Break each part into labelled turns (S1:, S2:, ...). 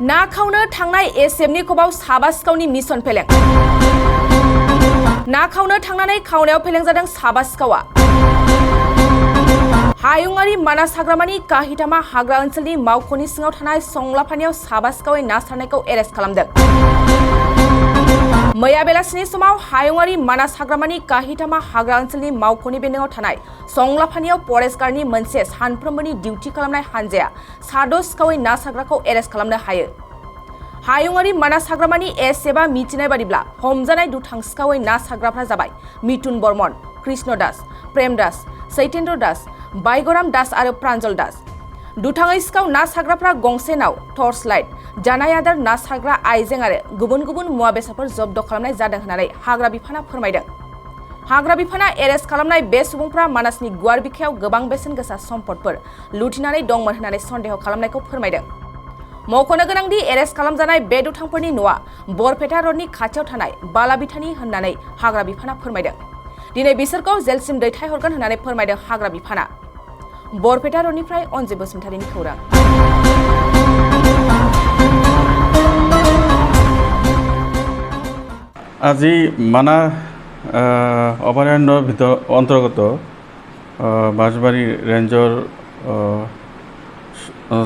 S1: ना खावनो थांनाय एसएफनि खबाव साबा सिखावनि मिशन फेलें ना खावनो थांनानै खावनायाव फेलें जादों साबा सिखावा हायुङारि मानास हाग्रामानि काहितामा हाग्रा ओनसोलनि मावख'नि सिङाव थानाय संलाफानियाव साबा सिखावै ना सारनायखौ एरेस्ट खालामदों मैया बेलासिनि समाव हायुङारि मानास हाग्रामानि काहितामा हाग्रा ओनसोलनि मावख'नि बेन्दोङाव थानाय संलाफानियाव फरेस्ट गार्डनि मोनसे सानफ्रोमबोनि डिउटि खालामनाय हानजाया साद' सिखावै ना सारग्राखौ एरेस्ट खालामनो हायो हायुङारि मानास हाग्रामानि एसएफआ मिथिनाय बादिब्ला हमजानाय दुथां सिखावै ना सारग्राफ्रा जाबाय मिथुन बर्मन कृष्ण दास प्रेम दास चैतेन्द्र दास बायगराम दास आरो प्रान्जल दास दुथाङै सिखाव ना सारग्राफ्रा गंसे नाव टर्च लाइट जानाय आदार ना सारग्रा आइजें आरो गुबुन गुबुन मुवा बेसादफोर जब्द खालामनाय जादों होननानै हाग्रा बिफाना फोरमायदों हाग्रा बिफाना एरेस्ट खालामनाय बे सुबुंफ्रा मानासनि गुवार बिखायाव गोबां बेसेन गोसा सम्पदफोर लुथिनानै दंमोन होननानै सन्देह खालामनायखौ फोरमायदों मख'नो गोनांदि एरेस्ट खालामजानाय बे दुथांफोरनि न'आ बरपेटा रडनि खाथियाव थानाय बालाबिथानि होननानै हाग्रा बिफाना फोरमायदों दिनै बिसोरखौ जेलसिम दैथायहरगोन होननानै फोरमायदों हाग्रा बिफाना बरपेटा रडनिफ्राय अनजित बसुमतारिनि खौरां
S2: আজি মানাহ অভয়াৰণ্যৰ অন্তৰ্গত বাঁশবাৰী ৰেঞ্জৰ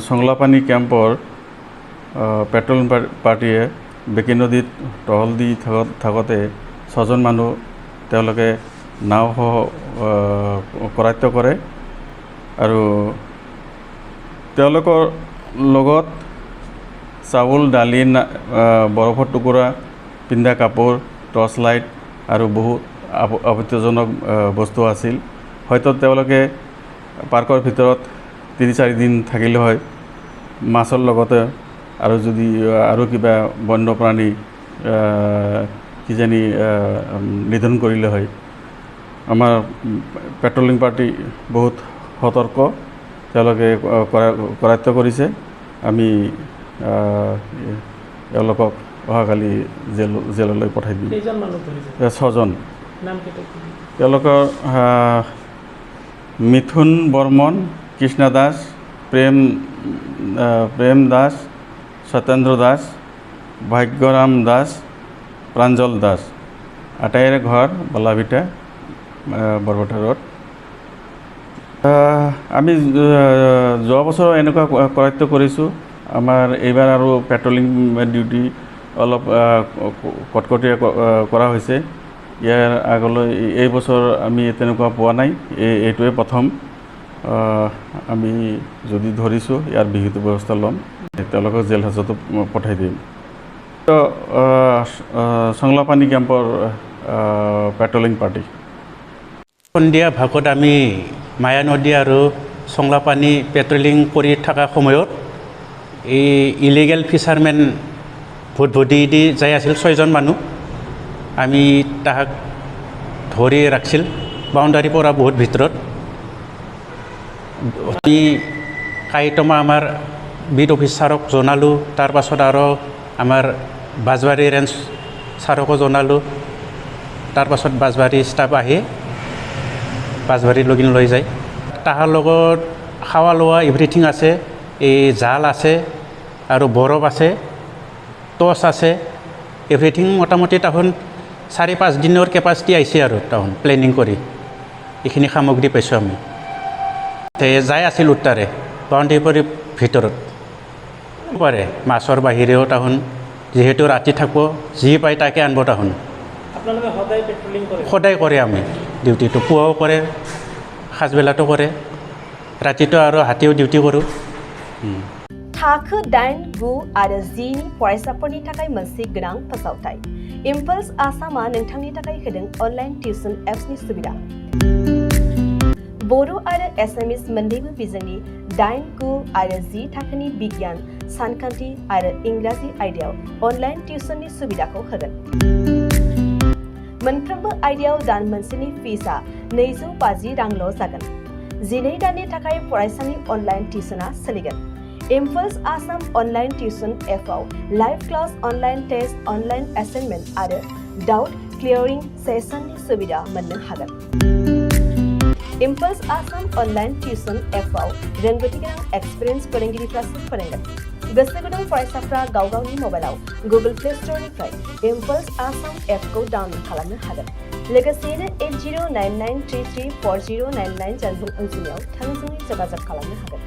S2: সংলাপানী কেম্পৰ পেট্ৰলিং পাৰ্টিয়ে বেকী নদীত টহল দি থাকোঁতে 6জন মানুহ তেওঁলোকে নাওসহ কৰায়ত্ব কৰে আৰু তেওঁলোকৰ লগত চাউল দালি বৰফৰ টুকুৰা পিন্ধা কাপোৰ টৰ্চ লাইট আৰু বহু আপত্তিজনক বস্তু আছিল হয়তো তেওঁলোকে পাৰ্কৰ ভিতৰত 3-4 দিন থাকিলে হয় মাছৰ লগতে আৰু যদি আৰু কিবা বন্যপ্ৰাণী কিজানি নিধন কৰিলে হয় আমাৰ পেট্ৰলিং পাৰ্টি বহুত সতৰ্ক তেওঁলোকে কৰায়ত্ব কৰিছে আমি তেওঁলোকক অহাকালি জেললৈ পঠাই দিম 6জন তেওঁলোকৰ মিথুন বৰ্মন কৃষ্ণ দাস প্ৰেম দাস সত্যেন্দ্ৰ দাস ভাগ্যৰাম দাস প্ৰাঞ্জল দাস আটাইৰে ঘৰ বালাবিটা বৰপেটা ৰোড আমি যোৱা বছৰ এনেকুৱা কৰায়ত্ব কৰিছোঁ আমাৰ এইবাৰ আৰু পেট্ৰলিং ডিউটি অলপ কটকটীয়া কৰা হৈছে ইয়াৰ আগলৈ এই বছৰ আমি তেনেকুৱা পোৱা নাই এইটোৱে প্ৰথম আমি যদি ধৰিছোঁ ইয়াৰ বিহিত ব্যৱস্থা ল'ম তেওঁলোকক জেল হাজতো পঠাই দিম সংলাপানী কেম্পৰ পেট্ৰলিং পাৰ্টি
S3: সন্ধিয়া ভাগত আমি মায়া নদী আৰু সংলাপানী পেট্ৰলিং কৰি থকা সময়ত এই ইলিগেল ফিচাৰমেন ভুটভুটি দি যাই আছিল 6জন মানুহ আমি তাহাক ধৰি ৰাখিছিল বাউণ্ডাৰী পৰা বহুত ভিতৰত আমি কাহিতামা আমাৰ বিট অফিচাৰক জনালোঁ তাৰ পাছত আৰু আমাৰ বাঁশবাৰী ৰেঞ্জ ছাৰকো জনালোঁ তাৰ পাছত বাঁশবাৰী ষ্টাফ আহি বাঁশবাৰীৰ লগিন লৈ যায় তাহাৰ লগত খাৱা লোৱা এভৰিথিং আছে এই জাল আছে আৰু বৰফ আছে টৰ্চ আছে এভৰিথিং মোটামুটি তাহোন 4-5 দিনৰ কেপাচিটি আহিছে আৰু তাহোন প্লেনিং কৰি এইখিনি সামগ্ৰী পাইছোঁ আমি যাই আছিল উত্তাৰে বাউণ্ডাৰী পৰি ভিতৰত পাৰে মাছৰ বাহিৰেও তাহোন যিহেতু ৰাতি থাকিব যি পায় তাকে আনিব তাহোন সদায় কৰে আমি ডিউটিটো পুৱাও কৰে সাজবেলাটো কৰে ৰাতিটো আৰু হাতীও ডিউটি কৰোঁ
S1: थाखो 8, 9 आरो 10 नि फरायसाफोरनि थाखाय मोनसे गोनां फोसावथाय इम्पल्स आसामा नोंथांनि थाखाय होदों अनलाइन टिउसन एप्सनि सुबिदा बर' आरो एसामिस मोन्नैबो बिजोंनि 8, 9 आरो 10 थाखोनि बिगियान सानखान्थि आरो इंराजि आयदायाव अनलाइन टिउसननि सुबिदाखौ होगोन मोनफ्रोमबो आयदायाव दान मोनसेनि फिसआ 250 रांल' जागोन 12 दाननि थाखाय फरायसानि अनलाइन टिउसना सोलिगोन इम्पल्स आसाम अनलाइन टिउसन एपआव live class online test online assignment आरो डाउट क्लियरिं सेसननि सुबिदा मोननो हागोन इम्पल्स आसाम अनलाइन टिउसन एपआव रोंगौथि गोनां एक्सपिरियेन्स फोरोंगिरिफ्रासो फोरोंगोन
S4: गोसो गुदुं फरायसाफ्रा गाव गावनि मबाइलाव गुगल प्ले स्ट'रनिफ्राय इम्पल्स आसाम एपखौ डाउनलड खालामनो हागोन। लोगोसेयैनो 8099334099 जानबुं अनजिमायाव थोंजोङै जगाजग खालामनो हागोन।